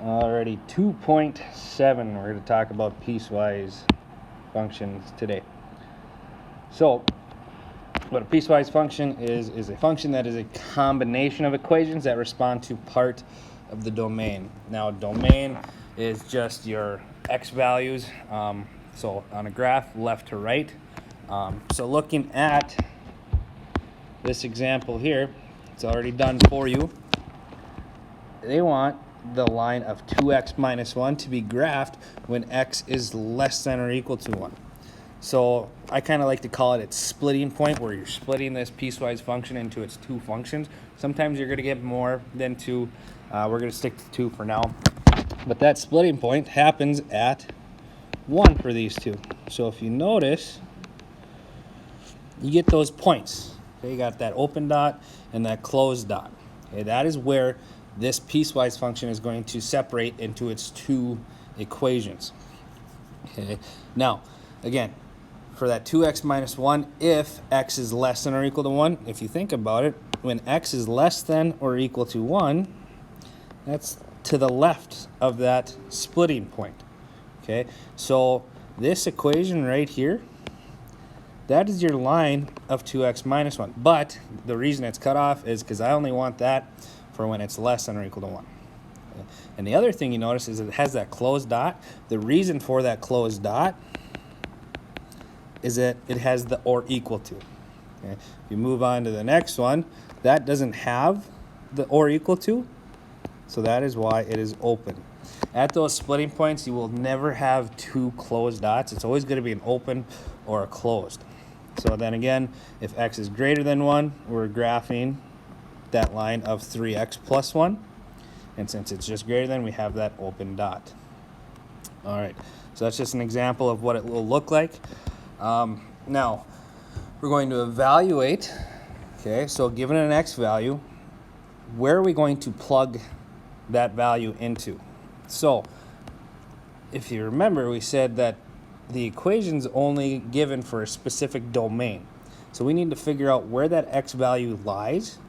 Alrighty, 2.7. We're going to talk about piecewise functions today. So, what a piecewise function is a function that is a combination of equations that respond to part of the domain. Now, domain is just your x values. So, on a graph, left to right. So, looking at this example here, it's already done for you. They want the line of 2x minus 1 to be graphed when x is less than or equal to 1. So I kind of like to call it its splitting point, where you're splitting this piecewise function into its two functions. Sometimes you're going to get more than two. We're going to stick to 2 for now. But that splitting point happens at 1 for these two. So if you notice, you get those points. Okay, you got that open dot and that closed dot. Okay, that is where this piecewise function is going to separate into its two equations. Okay, now, again, for that 2x minus 1, if x is less than or equal to 1, if you think about it, when x is less than or equal to 1, that's to the left of that splitting point. Okay, so this equation right here, that is your line of 2x minus 1. But the reason it's cut off is because I only want that for when it's less than or equal to 1. Okay. And the other thing you notice is it has that closed dot. The reason for that closed dot is that it has the or equal to. Okay. If you move on to the next one, that doesn't have the or equal to, so that is why it is open. At those splitting points, you will never have two closed dots. It's always going to be an open or a closed. So then again, if x is greater than 1, we're graphing that line of 3x plus 1. And since it's just greater than, we have that open dot. All right, so that's just an example of what it will look like. Now, we're going to evaluate, okay, so given an x value, where are we going to plug that value into? So, if you remember, we said that the equation's only given for a specific domain. So we need to figure out where that x value lies,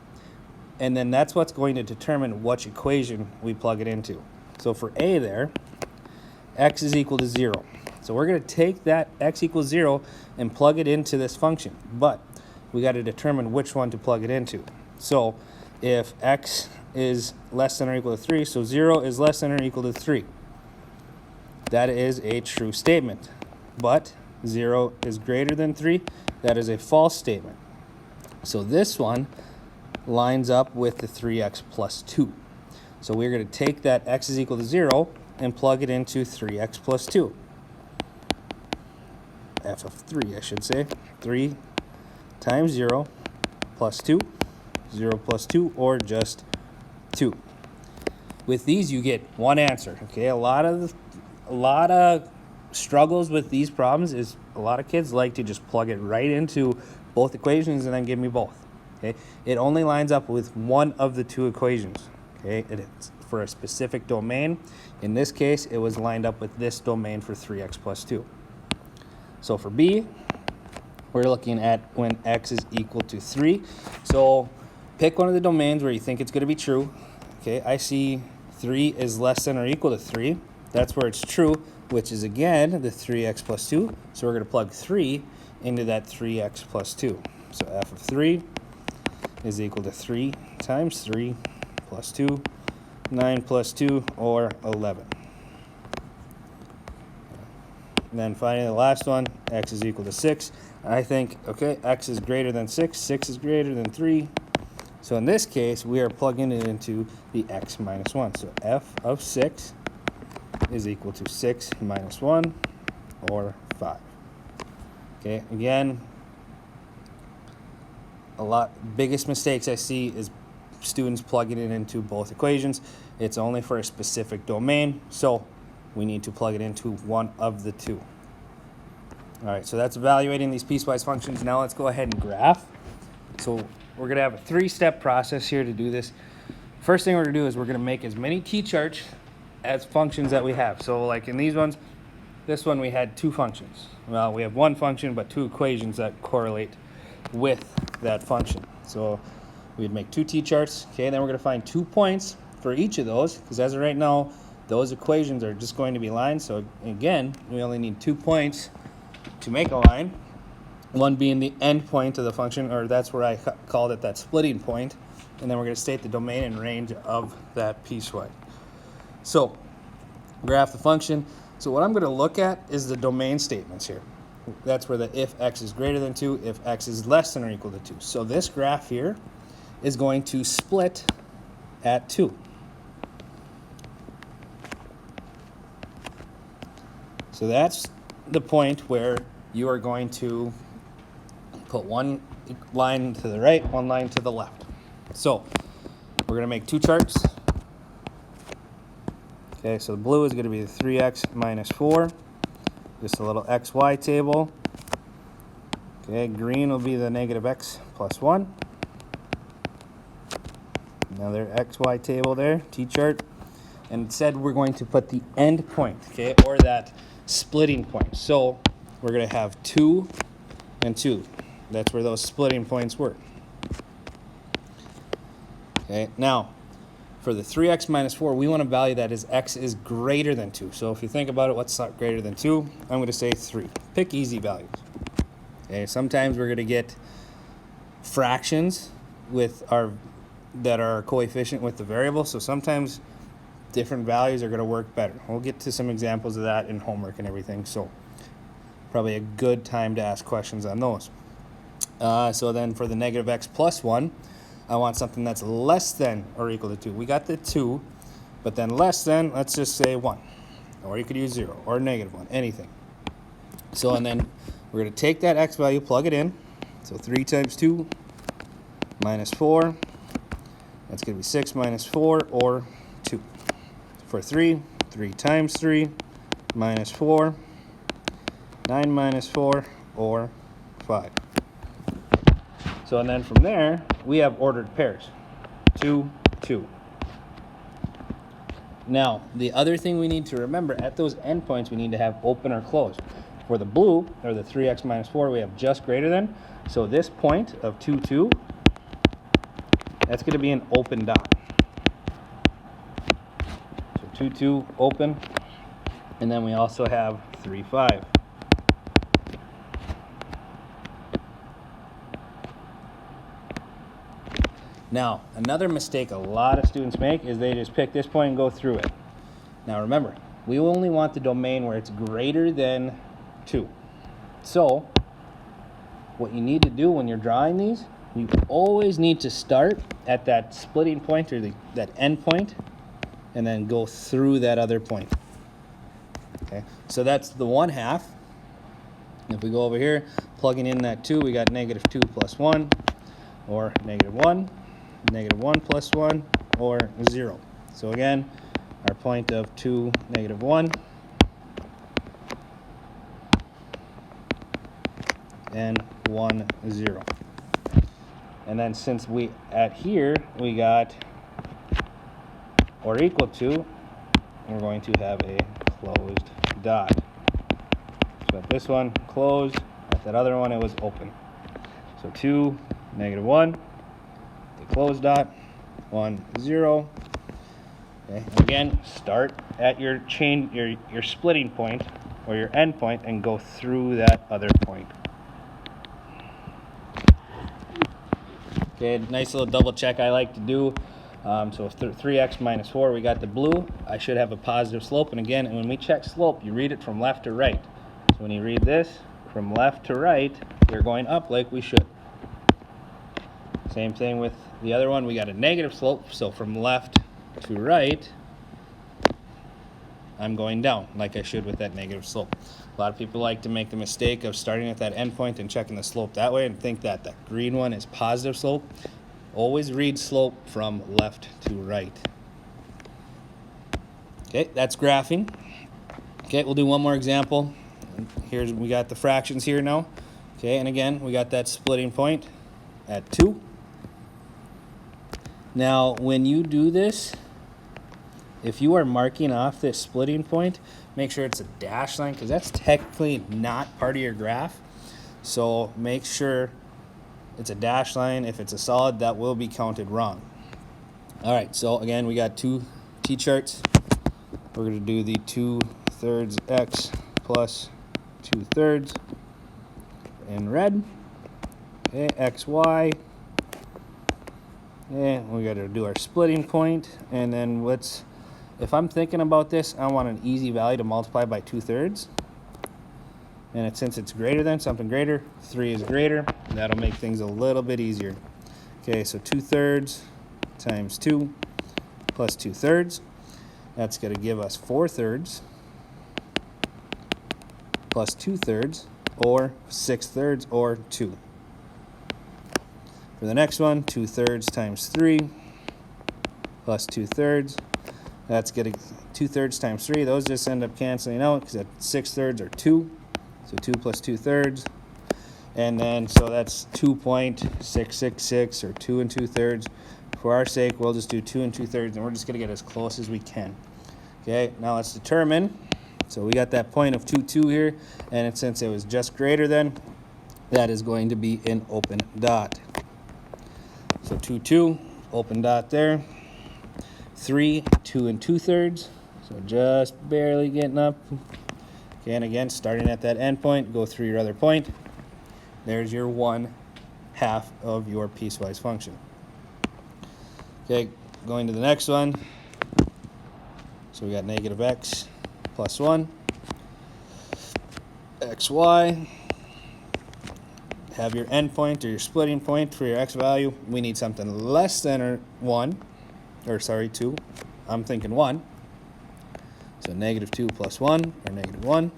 and then that's what's going to determine which equation we plug it into. So for a there, x is equal to 0. So we're going to take that x equals 0 and plug it into this function. But we got to determine which one to plug it into. So if x is less than or equal to 3, so 0 is less than or equal to 3. That is a true statement. But 0 is greater than 3. That is a false statement. So this one lines up with the 3x plus 2. So we're going to take that x is equal to 0 and plug it into 3x plus 2. F of 3, I should say. 3 times 0 plus 2. 0 plus 2, or just 2. With these, you get one answer. Okay, a lot of struggles with these problems is a lot of kids like to just plug it right into both equations and then give me both. Okay, it only lines up with one of the two equations. Okay, it's for a specific domain. In this case, it was lined up with this domain for 3x plus 2. So for B, we're looking at when x is equal to 3. So pick one of the domains where you think it's going to be true. Okay, I see 3 is less than or equal to 3. That's where it's true, which is again the 3x plus 2. So we're going to plug 3 into that 3x plus 2. So f of 3 is equal to 3 times 3 plus 2, 9 plus 2, or 11. And then finally the last one, x is equal to 6. I think, okay, x is greater than 6, 6 is greater than 3. So in this case, we are plugging it into the x minus 1. So f of 6 is equal to 6 minus 1, or 5. Okay, again, biggest mistakes I see is students plugging it into both equations. It's only for a specific domain, so we need to plug it into one of the two. All right, so that's evaluating these piecewise functions. Now let's go ahead and graph. So we're going to have a 3-step process here to do this. First thing we're going to do is we're going to make as many t-charts as functions that we have. So like in these ones, this one we had 2 functions. Well, we have 1 function, but 2 equations that correlate with that function. So we'd make 2 t-charts. Okay, then we're going to find 2 points for each of those, because as of right now, those equations are just going to be lines. So again, we only need 2 points to make a line. One being the end point of the function, or that's where I called it that splitting point. And then we're going to state the domain and range of that piecewise. So graph the function. So what I'm going to look at is the domain statements here. That's where the if x is greater than 2, if x is less than or equal to 2. So this graph here is going to split at 2. So that's the point where you are going to put one line to the right, one line to the left. So we're going to make 2 charts. Okay, so the blue is going to be the 3x minus 4. Just a little xy table. Okay, green will be the negative x plus 1. Another xy table there, t-chart. And it said we're going to put the end point, okay, or that splitting point. So we're going to have 2 and 2. That's where those splitting points were. Okay, now for the 3x minus 4, we want to value that as x is greater than 2. So if you think about it, what's not greater than 2? I'm going to say 3. Pick easy values. Okay, sometimes we're going to get fractions with our that are coefficient with the variable. So sometimes different values are going to work better. We'll get to some examples of that in homework and everything. So probably a good time to ask questions on those. So then for the negative x plus 1, I want something that's less than or equal to 2. We got the 2, but then less than, let's just say 1. Or you could use 0 or negative 1, anything. So and then we're going to take that x value, plug it in. So 3 times 2 minus 4. That's going to be 6 minus 4 or 2. For 3, 3 times 3 minus 4. 9 minus 4 or 5. So and then from there, we have ordered pairs. 2, 2. Now, the other thing we need to remember, at those endpoints, we need to have open or closed. For the blue, or the 3x minus 4, we have just greater than. So this point of 2, 2, that's going to be an open dot. So 2, 2, open. And then we also have 3, 5. Now, another mistake a lot of students make is they just pick this point and go through it. Now remember, we only want the domain where it's greater than 2. So, what you need to do when you're drawing these, you always need to start at that splitting point or that end point and then go through that other point. Okay, so that's the 1/2. If we go over here, plugging in that 2, we got negative 2 plus 1 or negative 1. Negative 1 plus 1, or 0. So again, our point of 2, negative 1, and 1, 0. And then since we, at here, we got or equal to, we're going to have a closed dot. So at this one, closed. At that other one, it was open. So 2, negative 1. Closed dot, 1, 0. Okay. Again, start at your your splitting point or your end point and go through that other point. Okay, nice little double check I like to do. So if 3x minus 4, we got the blue, I should have a positive slope. And again, when we check slope, you read it from left to right. So when you read this from left to right, you're going up like we should. Same thing with the other one. We got a negative slope, so from left to right, I'm going down like I should with that negative slope. A lot of people like to make the mistake of starting at that endpoint and checking the slope that way and think that that green one is positive slope. Always read slope from left to right. Okay, that's graphing. Okay, we'll do one more example. Here's, we got the fractions here now. Okay, and again, we got that splitting point at 2. Now, when you do this, if you are marking off this splitting point, make sure it's a dashed line because that's technically not part of your graph. So make sure it's a dashed line. If it's a solid, that will be counted wrong. All right, so again, we got 2 T-charts. we're going to do the 2/3 x plus 2/3 in red. Okay, xy. And we got to do our splitting point, and then if I'm thinking about this, I want an easy value to multiply by 2/3. And since it's greater than something greater, 3 is greater, that'll make things a little bit easier. Okay, so 2/3 times 2 plus 2/3. That's going to give us 4/3 plus 2/3, or 6/3, or 2. For the next one, 2/3 times 3 plus 2/3. That's going to 2/3 times 3. Those just end up canceling out because 6/3 are 2. So 2 plus 2/3. And then, so that's 2.666, or 2 2/3. For our sake, we'll just do 2 2/3, and we're just going to get as close as we can. Okay, now let's determine. So we got that point of 2, 2 here, and since it was just greater than, that is going to be an open dot. So 2, 2, open dot there. 3, 2 2/3, so just barely getting up. Okay, and again, starting at that end point, go through your other point. There's your 1/2 of your piecewise function. Okay, going to the next one. So we got negative x plus 1, xy. Have your end point or your splitting point for your x value. We need something less than 2. I'm thinking 1. So negative 2 plus 1, or negative 1.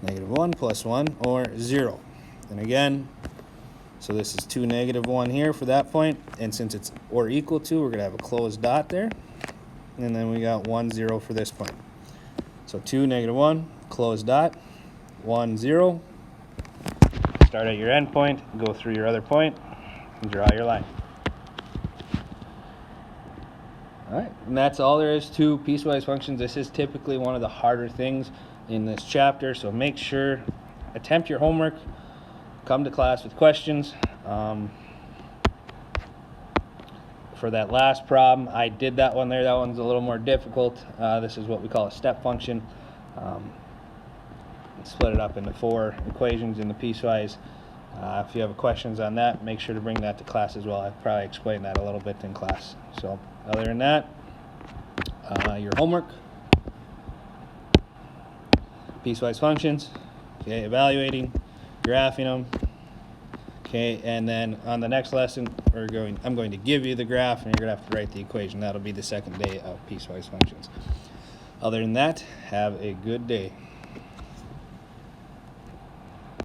Negative 1 plus 1, or 0. And again, so this is 2 negative 1 here for that point. And since it's or equal to, we're going to have a closed dot there. And then we got 1, 0 for this point. So 2 negative 1, closed dot, 1, 0. Start at your end point, go through your other point, and draw your line. All right, and that's all there is to piecewise functions. This is typically one of the harder things in this chapter, so make sure, attempt your homework, come to class with questions. For that last problem, I did that one there. That one's a little more difficult. This is what we call a step function. Split it up into 4 equations in the piecewise. If you have questions on that, make sure to bring that to class as well. I'll probably explain that a little bit in class. So other than that, your homework, piecewise functions, okay, evaluating, graphing them, okay, and then on the next lesson, I'm going to give you the graph, and you're going to have to write the equation. That'll be the second day of piecewise functions. Other than that, have a good day.